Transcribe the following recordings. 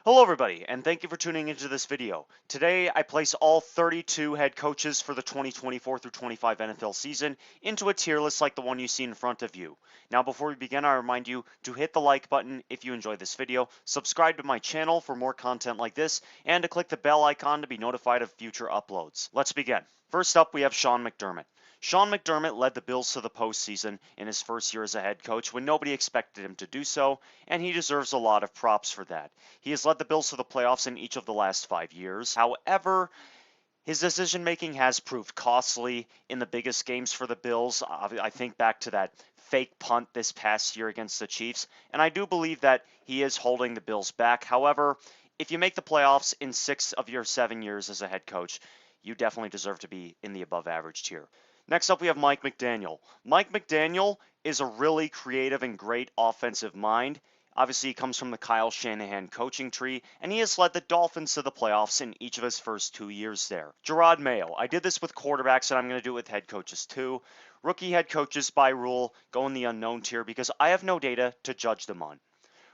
Hello everybody, and thank you for tuning into this video. Today I place all 32 head coaches for the 2024 through 25 NFL season into a tier list like the one you see in front of you. Now before we begin, I remind you to hit the like button if you enjoy this video, subscribe to my channel for more content like this, and to click the bell icon to be notified of future uploads. Let's begin. First up, we have Sean McDermott. Sean McDermott led the Bills to the postseason in his first year as a head coach when nobody expected him to do so, and he deserves a lot of props for that. He has led the Bills to the playoffs in each of the last 5 years. However, his decision making has proved costly in the biggest games for the Bills. I think back to that fake punt this past year against the Chiefs, and I do believe that he is holding the Bills back. However, if you make the playoffs in 6 of your 7 years as a head coach, you definitely deserve to be in the above average tier. Next up, we have Mike McDaniel. Mike McDaniel is a really creative and great offensive mind. Obviously, he comes from the Kyle Shanahan coaching tree, and he has led the Dolphins to the playoffs in each of his first 2 years there. Gerard Mayo. I did this with quarterbacks, and I'm going to do it with head coaches too. Rookie head coaches, by rule, go in the unknown tier because I have no data to judge them on.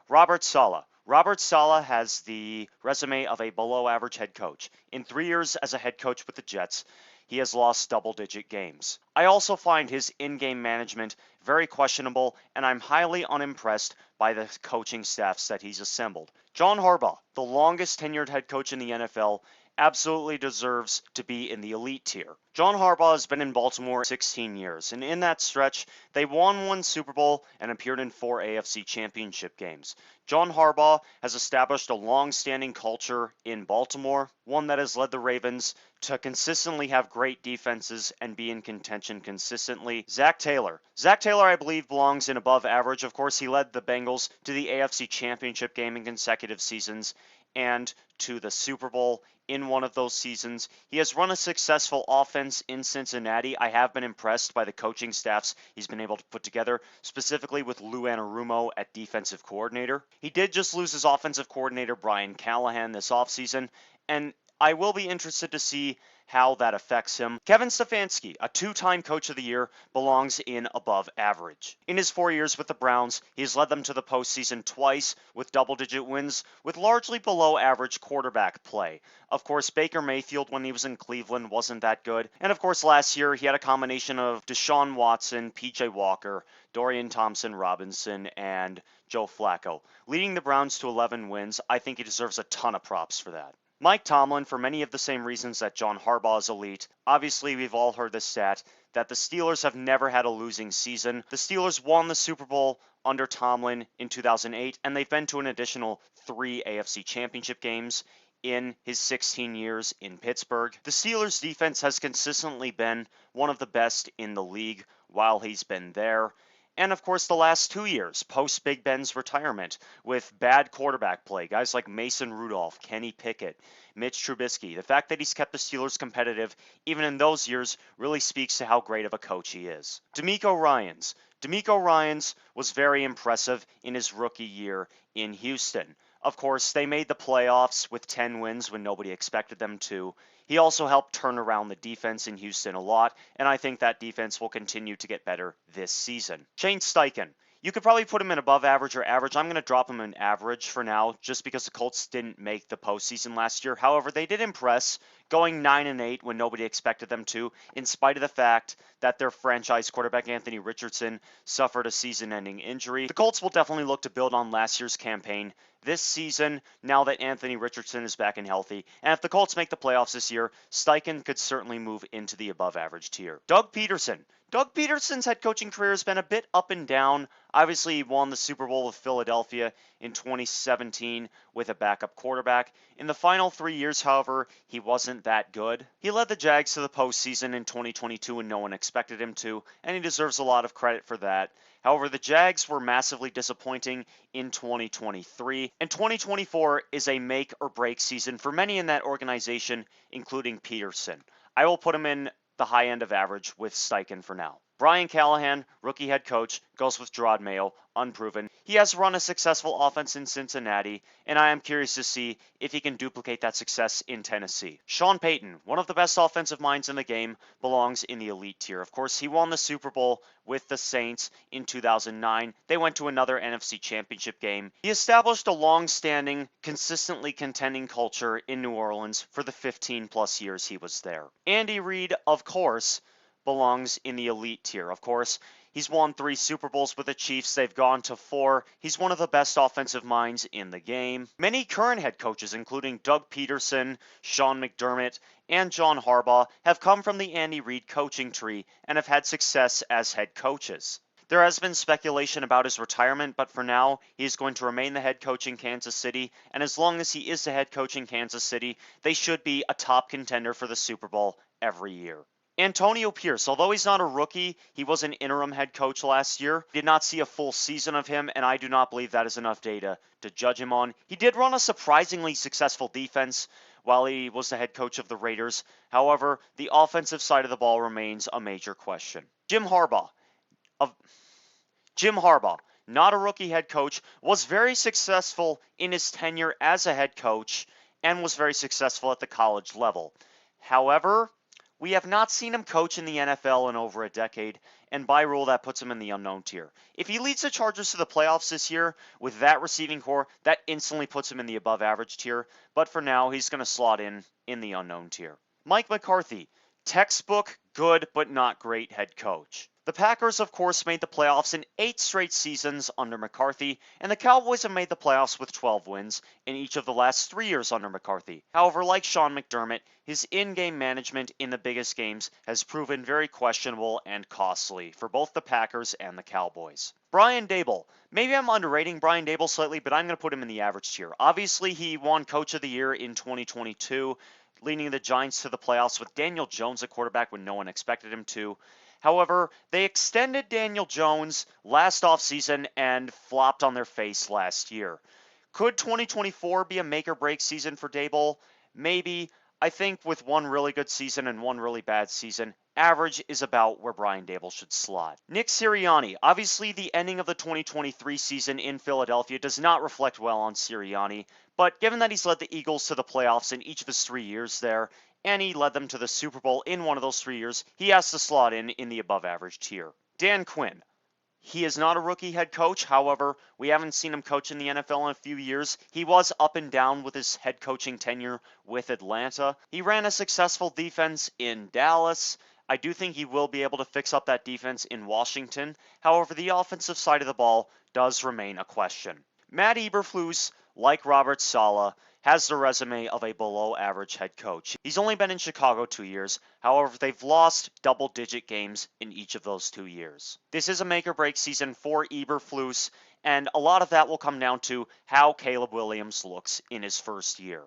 Robert Saleh. Robert Saleh has the resume of a below average head coach. In 3 years as a head coach with the Jets, he has lost double-digit games. I also find his in-game management very questionable, and I'm highly unimpressed by the coaching staffs that he's assembled. John Harbaugh, the longest tenured head coach in the NFL, absolutely deserves to be in the elite tier. John Harbaugh has been in Baltimore 16 years, and in that stretch, they won one Super Bowl and appeared in 4 AFC Championship games. John Harbaugh has established a long-standing culture in Baltimore, one that has led the Ravens to consistently have great defenses and be in contention consistently. Zach Taylor. Zach Taylor, I believe, belongs in above average. Of course, he led the Bengals to the AFC Championship game in consecutive seasons and to the Super Bowl in one of those seasons. He has run a successful offense in Cincinnati. I have been impressed by the coaching staffs he's been able to put together, specifically with Lou Anarumo at defensive coordinator. He did just lose his offensive coordinator, Brian Callahan, this offseason, and I will be interested to see how that affects him. Kevin Stefanski, a two-time Coach of the Year, belongs in above average. In his 4 years with the Browns, he has led them to the postseason twice with double-digit wins with largely below average quarterback play. Of course, Baker Mayfield, when he was in Cleveland, wasn't that good. And of course, last year, he had a combination of Deshaun Watson, PJ Walker, Dorian Thompson-Robinson, and Joe Flacco. Leading the Browns to 11 wins, I think he deserves a ton of props for that. Mike Tomlin, for many of the same reasons that John Harbaugh is elite. Obviously, we've all heard this stat that the Steelers have never had a losing season. The Steelers won the Super Bowl under Tomlin in 2008, and they've been to an additional 3 AFC Championship games in his 16 years in Pittsburgh. The Steelers' defense has consistently been one of the best in the league while he's been there. And of course, the last 2 years, post Big Ben's retirement, with bad quarterback play, guys like Mason Rudolph, Kenny Pickett, Mitch Trubisky, the fact that he's kept the Steelers competitive even in those years really speaks to how great of a coach he is. DeMeco Ryans. DeMeco Ryans was very impressive in his rookie year in Houston. Of course, they made the playoffs with 10 wins when nobody expected them to. He also helped turn around the defense in Houston a lot, and I think that defense will continue to get better this season. Shane Steichen. You could probably put him in above average or average. I'm going to drop him in average for now, just because the Colts didn't make the postseason last year. However, they did impress, going 9-8 when nobody expected them to, in spite of the fact that their franchise quarterback Anthony Richardson suffered a season-ending injury. The Colts will definitely look to build on last year's campaign this season, now that Anthony Richardson is back and healthy. And if the Colts make the playoffs this year, Steichen could certainly move into the above average tier. Doug Peterson. Doug Peterson's head coaching career has been a bit up and down. Obviously, he won the Super Bowl with Philadelphia in 2017 with a backup quarterback. In the final 3 years, however, he wasn't that good. He led the Jags to the postseason in 2022 when no one expected him to, and he deserves a lot of credit for that. However, the Jags were massively disappointing in 2023, and 2024 is a make or break season for many in that organization, including Peterson. I will put him in the high end of average with Steichen for now. Brian Callahan, rookie head coach, goes with Gerard Mayo, unproven. He has run a successful offense in Cincinnati, and I am curious to see if he can duplicate that success in Tennessee. Sean Payton, one of the best offensive minds in the game, belongs in the elite tier. Of course, he won the Super Bowl with the Saints in 2009. They went to another NFC Championship game. He established a long-standing, consistently contending culture in New Orleans for the 15 plus years he was there. Andy Reid, of course, belongs in the elite tier. Of course, he's won 3 Super Bowls with the Chiefs. They've gone to 4. He's one of the best offensive minds in the game. Many current head coaches, including Doug Peterson, Sean McDermott, and John Harbaugh, have come from the Andy Reid coaching tree and have had success as head coaches. There has been speculation about his retirement, but for now, he is going to remain the head coach in Kansas City, and as long as he is the head coach in Kansas City, they should be a top contender for the Super Bowl every year. Antonio Pierce, although he's not a rookie, he was an interim head coach last year. Did not see a full season of him, and I do not believe that is enough data to judge him on. He did run a surprisingly successful defense while he was the head coach of the Raiders. However, the offensive side of the ball remains a major question. Jim Harbaugh, not a rookie head coach, was very successful in his tenure as a head coach and was very successful at the college level. However, we have not seen him coach in the NFL in over a decade, and by rule that puts him in the unknown tier. If he leads the Chargers to the playoffs this year with that receiving core, that instantly puts him in the above average tier, but for now he's going to slot in the unknown tier. Mike McCarthy, textbook good but not great head coach. The Packers, of course, made the playoffs in 8 straight seasons under McCarthy, and the Cowboys have made the playoffs with 12 wins in each of the last 3 years under McCarthy. However, like Sean McDermott, his in-game management in the biggest games has proven very questionable and costly for both the Packers and the Cowboys. Brian Daboll. Maybe I'm underrating Brian Daboll slightly, but I'm going to put him in the average tier. Obviously, he won Coach of the Year in 2022, leading the Giants to the playoffs with Daniel Jones at quarterback when no one expected him to. However, they extended Daniel Jones last offseason and flopped on their face last year. Could 2024 be a make-or-break season for Daboll? Maybe. I think with one really good season and one really bad season, average is about where Brian Daboll should slot. Nick Sirianni. Obviously, the ending of the 2023 season in Philadelphia does not reflect well on Sirianni, but given that he's led the Eagles to the playoffs in each of his 3 years there, and he led them to the Super Bowl in one of those 3 years, he has to slot in the above average tier. Dan Quinn. He is not a rookie head coach. However, we haven't seen him coach in the NFL in a few years. He was up and down with his head coaching tenure with Atlanta. He ran a successful defense in Dallas. I do think he will be able to fix up that defense in Washington. However, the offensive side of the ball does remain a question. Matt Eberflus, like Robert Saleh, has the resume of a below-average head coach. He's only been in Chicago 2 years. However, they've lost double-digit games in each of those 2 years. This is a make-or-break season for Eberflus, and a lot of that will come down to how Caleb Williams looks in his first year.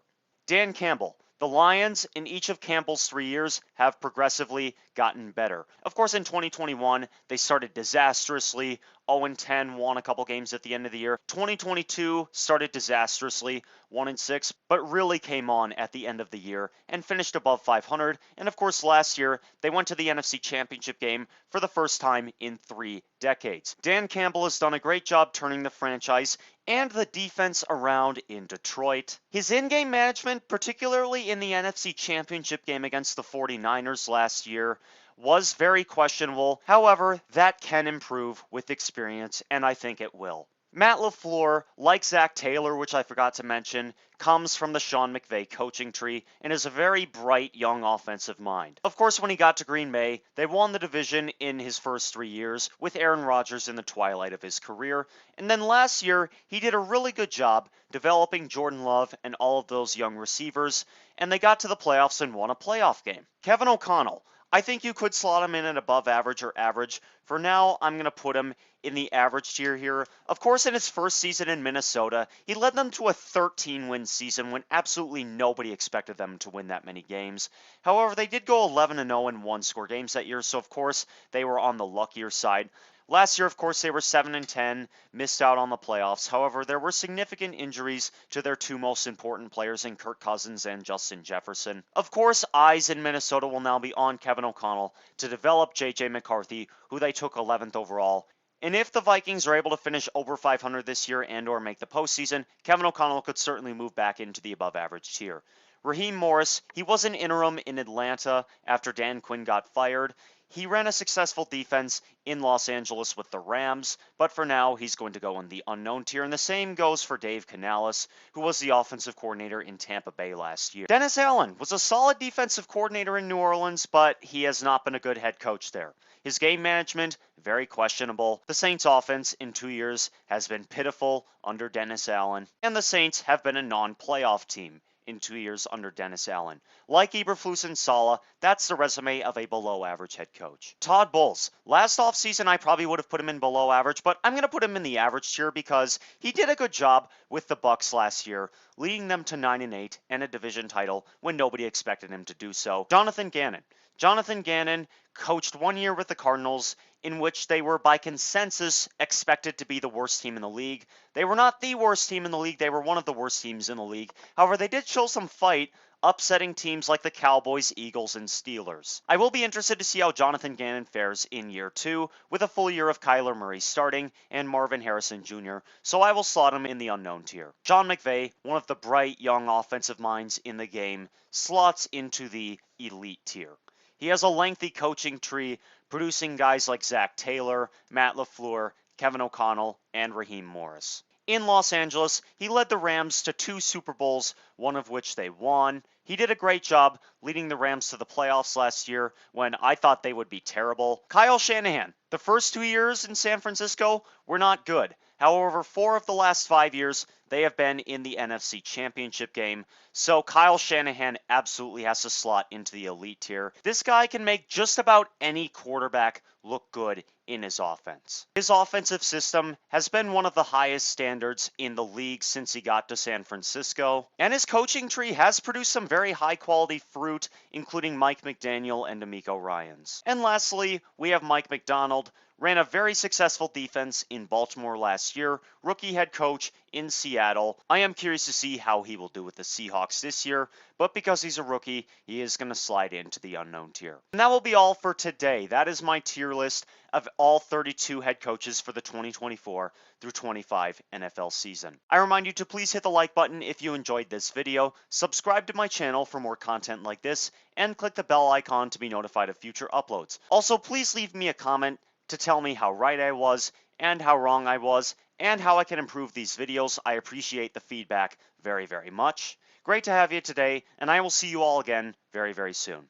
Dan Campbell. The Lions, in each of Campbell's 3 years, have progressively gotten better. Of course, in 2021, they started disastrously, 0-10, won a couple games at the end of the year. 2022 started disastrously, 1-6, but really came on at the end of the year and finished above 500. And of course, last year, they went to the NFC Championship game for the first time in 3 decades. Dan Campbell has done a great job turning the franchise and the defense around in Detroit. His in-game management, particularly in the NFC Championship game against the 49ers last year, was very questionable. However, that can improve with experience, and I think it will. Matt LaFleur, like Zach Taylor, which I forgot to mention, comes from the Sean McVay coaching tree and is a very bright young offensive mind. Of course, when he got to Green Bay, they won the division in his first 3 years with Aaron Rodgers in the twilight of his career. And then last year, he did a really good job developing Jordan Love and all of those young receivers, and they got to the playoffs and won a playoff game. Kevin O'Connell. I think you could slot him in at above average or average. For now, I'm going to put him in the average tier here. Of course, in his first season in Minnesota, he led them to a 13-win season when absolutely nobody expected them to win that many games. However, they did go 11-0 in one-score games that year, so of course, they were on the luckier side. Last year, of course, they were 7-10, missed out on the playoffs. However, there were significant injuries to their 2 most important players in Kirk Cousins and Justin Jefferson. Of course, eyes in Minnesota will now be on Kevin O'Connell to develop J.J. McCarthy, who they took 11th overall And if the Vikings are able to finish over 500 this year and or make the postseason, Kevin O'Connell could certainly move back into the above average tier. Raheem Morris, he was an interim in Atlanta after Dan Quinn got fired. He ran a successful defense in Los Angeles with the Rams, but for now he's going to go in the unknown tier, and the same goes for Dave Canales, who was the offensive coordinator in Tampa Bay last year. Dennis Allen was a solid defensive coordinator in New Orleans, but he has not been a good head coach there. His game management, very questionable. The Saints offense in 2 years has been pitiful under Dennis Allen, and the Saints have been a non-playoff team in 2 years under Dennis Allen. Like Eberflus and Saleh, that's the resume of a below-average head coach. Todd Bowles. Last offseason, I probably would have put him in below average, but I'm going to put him in the average tier because he did a good job with the Bucs last year, leading them to 9-8 and a division title when nobody expected him to do so. Jonathan Gannon. Jonathan Gannon coached 1 year with the Cardinals, in which they were by consensus expected to be the worst team in the league. They were not the worst team in the league, they were one of the worst teams in the league. However, they did show some fight, upsetting teams like the Cowboys, Eagles, and Steelers. I will be interested to see how Jonathan Gannon fares in year 2, with a full year of Kyler Murray starting and Marvin Harrison Jr., so I will slot him in the unknown tier. Sean McVay, one of the bright young offensive minds in the game, slots into the elite tier. He has a lengthy coaching tree, producing guys like Zach Taylor, Matt LaFleur, Kevin O'Connell, and Raheem Morris. In Los Angeles, he led the Rams to 2 Super Bowls, one of which they won. He did a great job leading the Rams to the playoffs last year when I thought they would be terrible. Kyle Shanahan, the first 2 years in San Francisco were not good. However, 4 of the last 5 years, they have been in the NFC Championship game, so Kyle Shanahan absolutely has to slot into the elite tier. This guy can make just about any quarterback look good in his offense. His offensive system has been one of the highest standards in the league since he got to San Francisco, and his coaching tree has produced some very high-quality fruit, including Mike McDaniel and DeMeco Ryans. And lastly, we have Mike Macdonald, ran a very successful defense in Baltimore last year, rookie head coach in Seattle. I am curious to see how he will do with the Seahawks this year, but because he's a rookie, he is going to slide into the unknown tier. And that will be all for today. That is my tier list of all 32 head coaches for the 2024 through 25 NFL season. I remind you to please hit the like button if you enjoyed this video, subscribe to my channel for more content like this, and click the bell icon to be notified of future uploads. Also, please leave me a comment to tell me how right I was and how wrong I was and how I can improve these videos. I appreciate the feedback very, very much. Great to have you today, and I will see you all again very, very soon.